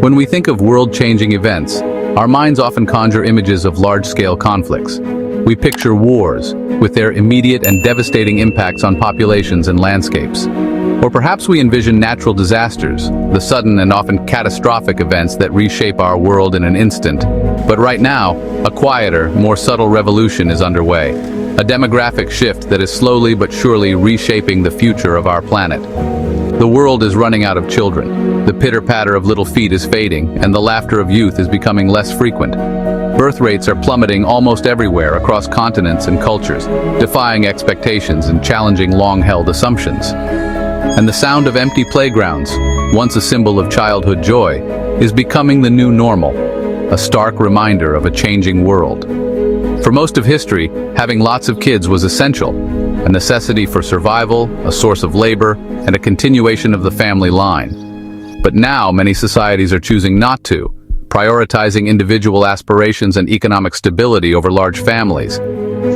When we think of world-changing events, our minds often conjure images of large-scale conflicts. We picture wars, with their immediate and devastating impacts on populations and landscapes. Or perhaps we envision natural disasters, the sudden and often catastrophic events that reshape our world in an instant. But right now, a quieter, more subtle revolution is underway. A demographic shift that is slowly but surely reshaping the future of our planet. The world is running out of children. The pitter-patter of little feet is fading, and the laughter of youth is becoming less frequent. Birth rates are plummeting almost everywhere across continents and cultures, defying expectations and challenging long-held assumptions. And the sound of empty playgrounds, once a symbol of childhood joy, is becoming the new normal, a stark reminder of a changing world. For most of history, having lots of kids was essential, a necessity for survival, a source of labor, and a continuation of the family line. But now many societies are choosing not to, prioritizing individual aspirations and economic stability over large families.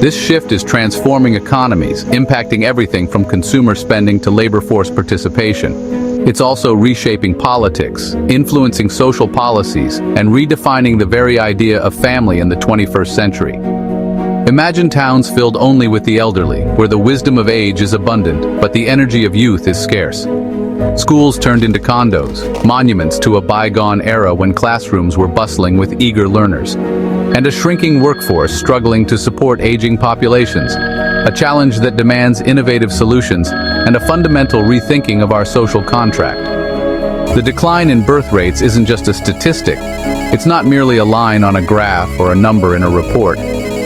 This shift is transforming economies, impacting everything from consumer spending to labor force participation. It's also reshaping politics, influencing social policies, and redefining the very idea of family in the 21st century. Imagine towns filled only with the elderly, where the wisdom of age is abundant, but the energy of youth is scarce. Schools turned into condos, monuments to a bygone era when classrooms were bustling with eager learners. And a shrinking workforce struggling to support aging populations, a challenge that demands innovative solutions and a fundamental rethinking of our social contract. The decline in birth rates isn't just a statistic. It's not merely a line on a graph or a number in a report.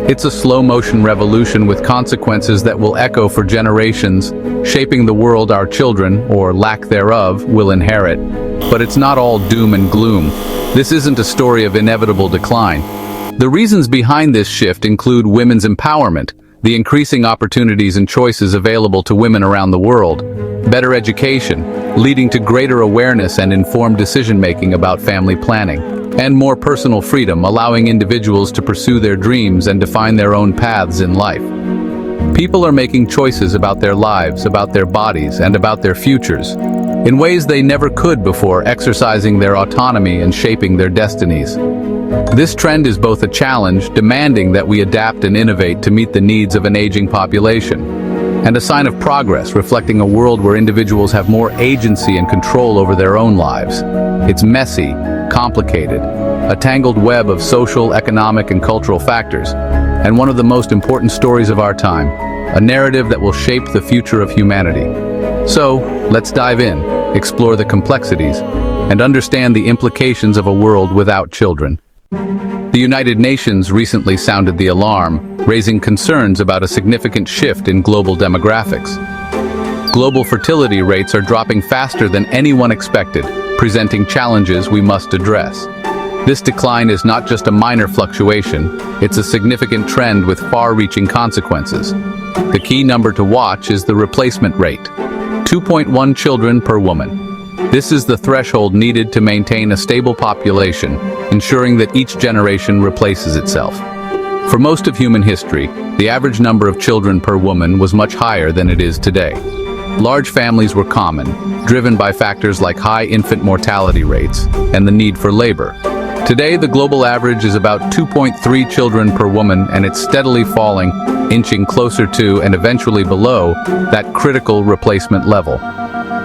It's a slow-motion revolution with consequences that will echo for generations, shaping the world our children, or lack thereof, will inherit. But it's not all doom and gloom. This isn't a story of inevitable decline. The reasons behind this shift include women's empowerment, the increasing opportunities and choices available to women around the world, better education, leading to greater awareness and informed decision-making about family planning, and more personal freedom, allowing individuals to pursue their dreams and define their own paths in life. People are making choices about their lives, about their bodies, and about their futures, in ways they never could before, exercising their autonomy and shaping their destinies. This trend is both a challenge, demanding that we adapt and innovate to meet the needs of an aging population, and a sign of progress, reflecting a world where individuals have more agency and control over their own lives. It's messy, complicated, a tangled web of social, economic, and cultural factors, and one of the most important stories of our time, a narrative that will shape the future of humanity. So, let's dive in, explore the complexities, and understand the implications of a world without children. The United Nations recently sounded the alarm, raising concerns about a significant shift in global demographics. Global fertility rates are dropping faster than anyone expected, presenting challenges we must address. This decline is not just a minor fluctuation, it's a significant trend with far-reaching consequences. The key number to watch is the replacement rate, 2.1 children per woman. This is the threshold needed to maintain a stable population, ensuring that each generation replaces itself. For most of human history, the average number of children per woman was much higher than it is today. Large families were common, driven by factors like high infant mortality rates and the need for labor. Today, the global average is about 2.3 children per woman, and it's steadily falling, inching closer to and eventually below that critical replacement level.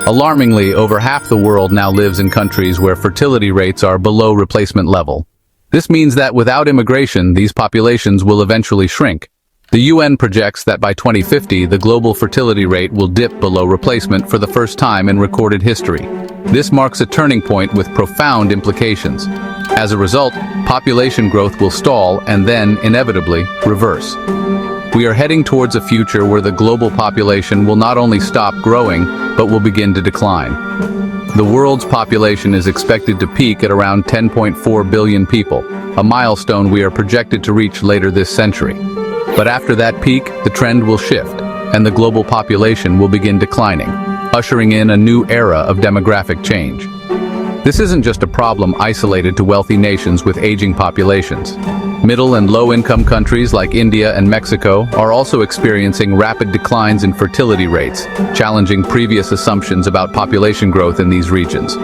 Alarmingly, over half the world now lives in countries where fertility rates are below replacement level. This means that without immigration, these populations will eventually shrink. The UN projects that by 2050, the global fertility rate will dip below replacement for the first time in recorded history. This marks a turning point with profound implications. As a result, population growth will stall and then, inevitably, reverse. We are heading towards a future where the global population will not only stop growing, but will begin to decline. The world's population is expected to peak at around 10.4 billion people, a milestone we are projected to reach later this century. But after that peak, the trend will shift, and the global population will begin declining, ushering in a new era of demographic change. This isn't just a problem isolated to wealthy nations with aging populations. Middle and low-income countries like India and Mexico are also experiencing rapid declines in fertility rates, challenging previous assumptions about population growth in these regions.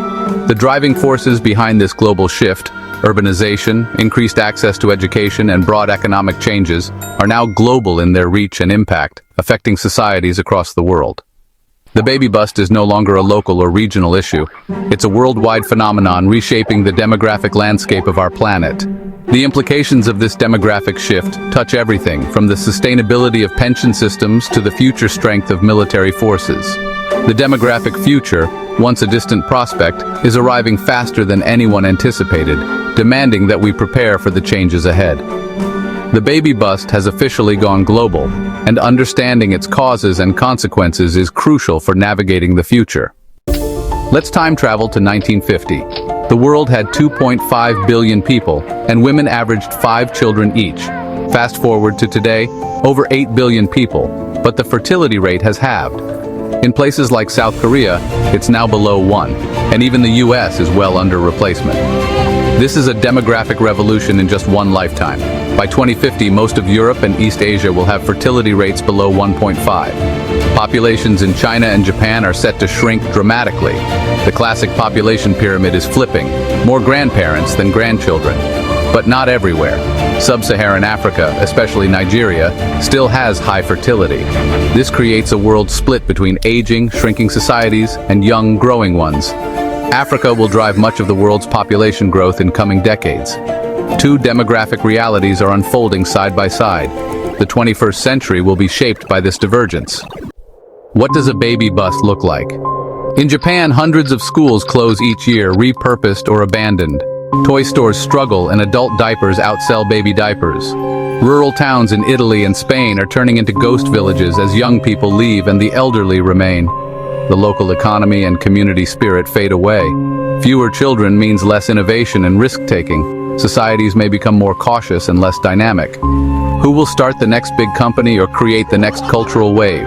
The driving forces behind this global shift, urbanization, increased access to education, and broad economic changes, are now global in their reach and impact, affecting societies across the world. The baby bust is no longer a local or regional issue. It's a worldwide phenomenon reshaping the demographic landscape of our planet. The implications of this demographic shift touch everything from the sustainability of pension systems to the future strength of military forces. The demographic future, once a distant prospect, is arriving faster than anyone anticipated, demanding that we prepare for the changes ahead. The baby bust has officially gone global, and understanding its causes and consequences is crucial for navigating the future. Let's time travel to 1950. The world had 2.5 billion people, and women averaged 5 children each. Fast forward to today, over 8 billion people, but the fertility rate has halved. In places like South Korea, it's now below 1, and even the US is well under replacement. This is a demographic revolution in just one lifetime. By 2050, most of Europe and East Asia will have fertility rates below 1.5. Populations in China and Japan are set to shrink dramatically. The classic population pyramid is flipping, more grandparents than grandchildren. But not everywhere. Sub-Saharan Africa, especially Nigeria, still has high fertility. This creates a world split between aging, shrinking societies and young, growing ones. Africa will drive much of the world's population growth in coming decades. Two demographic realities are unfolding side by side. The 21st century will be shaped by this divergence. What does a baby bust look like? In Japan, hundreds of schools close each year, repurposed or abandoned. Toy stores struggle and adult diapers outsell baby diapers. Rural towns in Italy and Spain are turning into ghost villages as young people leave and the elderly remain. The local economy and community spirit fade away. Fewer children means less innovation and risk-taking. Societies may become more cautious and less dynamic. Who will start the next big company or create the next cultural wave?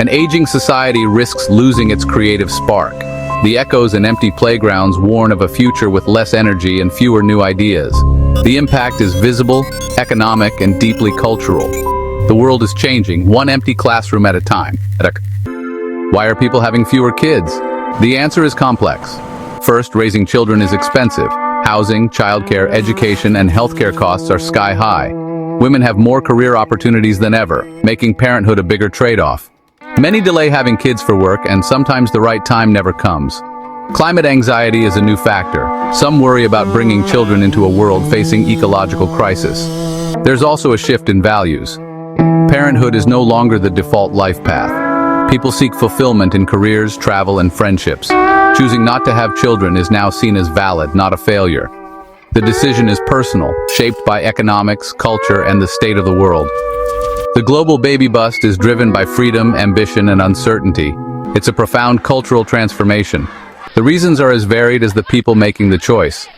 An aging society risks losing its creative spark. The echoes and empty playgrounds warn of a future with less energy and fewer new ideas. The impact is visible, economic, and deeply cultural. The world is changing, one empty classroom at a time. Why are people having fewer kids? The answer is complex. First, raising children is expensive. Housing, childcare, education, and healthcare costs are sky high. Women have more career opportunities than ever, making parenthood a bigger trade-off. Many delay having kids for work, and sometimes the right time never comes. Climate anxiety is a new factor. Some worry about bringing children into a world facing ecological crisis. There's also a shift in values. Parenthood is no longer the default life path. People seek fulfillment in careers, travel, and friendships. Choosing not to have children is now seen as valid, not a failure. The decision is personal, shaped by economics, culture, and the state of the world. The global baby bust is driven by freedom, ambition, and uncertainty. It's a profound cultural transformation. The reasons are as varied as the people making the choice.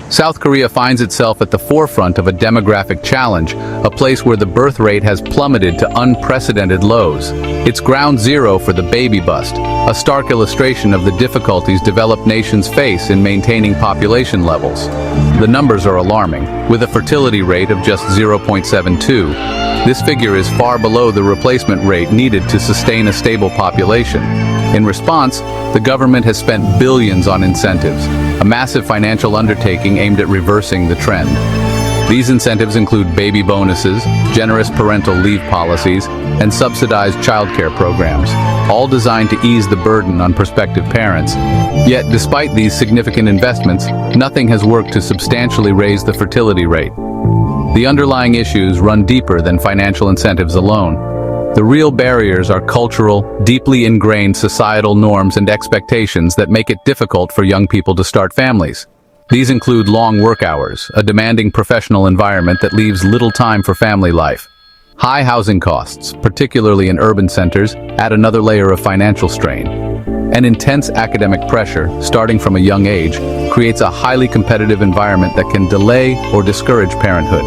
South Korea finds itself at the forefront of a demographic challenge, a place where the birth rate has plummeted to unprecedented lows. It's ground zero for the baby bust, a stark illustration of the difficulties developed nations face in maintaining population levels. The numbers are alarming, with a fertility rate of just 0.72. This figure is far below the replacement rate needed to sustain a stable population. In response, the government has spent billions on incentives, a massive financial undertaking aimed at reversing the trend. These incentives include baby bonuses, generous parental leave policies, and subsidized childcare programs, all designed to ease the burden on prospective parents. Yet, despite these significant investments, nothing has worked to substantially raise the fertility rate. The underlying issues run deeper than financial incentives alone. The real barriers are cultural, deeply ingrained societal norms and expectations that make it difficult for young people to start families. These include long work hours, a demanding professional environment that leaves little time for family life. High housing costs, particularly in urban centers, add another layer of financial strain. And intense academic pressure, starting from a young age, creates a highly competitive environment that can delay or discourage parenthood.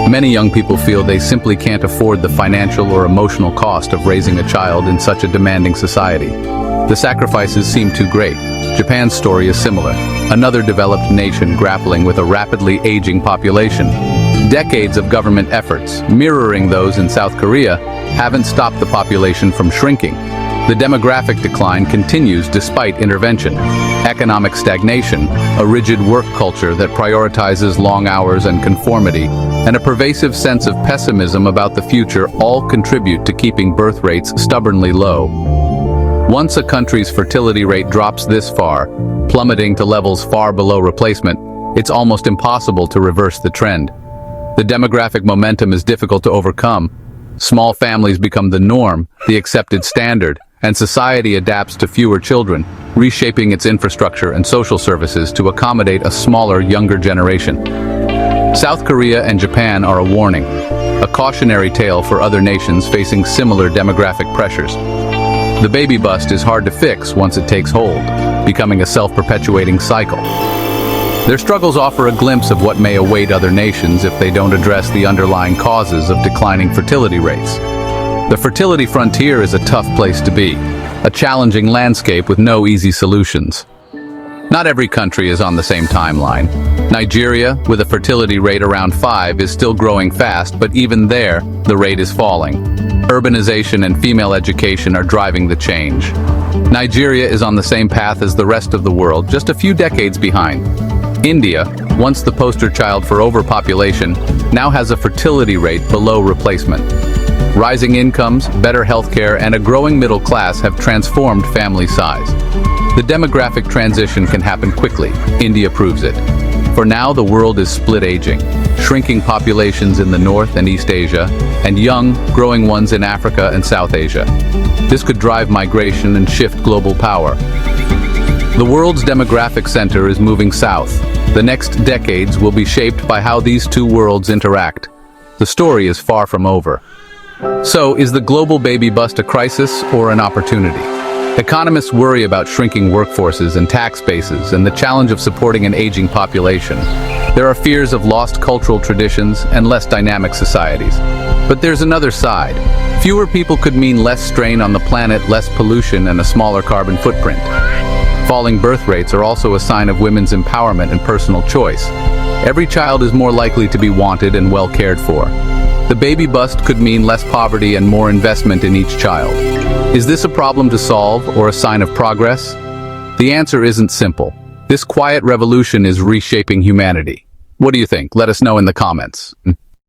Many young people feel they simply can't afford the financial or emotional cost of raising a child in such a demanding society. The sacrifices seem too great. Japan's story is similar, another developed nation grappling with a rapidly aging population. Decades of government efforts, mirroring those in South Korea, haven't stopped the population from shrinking. The demographic decline continues despite intervention. economic stagnation, a rigid work culture that prioritizes long hours and conformity, and a pervasive sense of pessimism about the future all contribute to keeping birth rates stubbornly low. Once a country's fertility rate drops this far, plummeting to levels far below replacement, it's almost impossible to reverse the trend. The demographic momentum is difficult to overcome. Small families become the norm, the accepted standard, and society adapts to fewer children, reshaping its infrastructure and social services to accommodate a smaller, younger generation. South Korea and Japan are a warning, a cautionary tale for other nations facing similar demographic pressures. The baby bust is hard to fix once it takes hold, becoming a self-perpetuating cycle. Their struggles offer a glimpse of what may await other nations if they don't address the underlying causes of declining fertility rates. The fertility frontier is a tough place to be, a challenging landscape with no easy solutions. Not every country is on the same timeline. Nigeria, with a fertility rate around 5, is still growing fast, but even there, the rate is falling. Urbanization and female education are driving the change. Nigeria is on the same path as the rest of the world, just a few decades behind. India, once the poster child for overpopulation, now has a fertility rate below replacement. Rising incomes, better healthcare, and a growing middle class have transformed family size. The demographic transition can happen quickly. India proves it. For now, the world is split aging, shrinking populations in the North and East Asia, and young, growing ones in Africa and South Asia. This could drive migration and shift global power. The world's demographic center is moving south. The next decades will be shaped by how these two worlds interact. The story is far from over. So, is the global baby bust a crisis or an opportunity? Economists worry about shrinking workforces and tax bases and the challenge of supporting an aging population. There are fears of lost cultural traditions and less dynamic societies. But there's another side. Fewer people could mean less strain on the planet, less pollution, and a smaller carbon footprint. Falling birth rates are also a sign of women's empowerment and personal choice. Every child is more likely to be wanted and well cared for. The baby bust could mean less poverty and more investment in each child. Is this a problem to solve or a sign of progress? The answer isn't simple. This quiet revolution is reshaping humanity. What do you think? Let us know in the comments.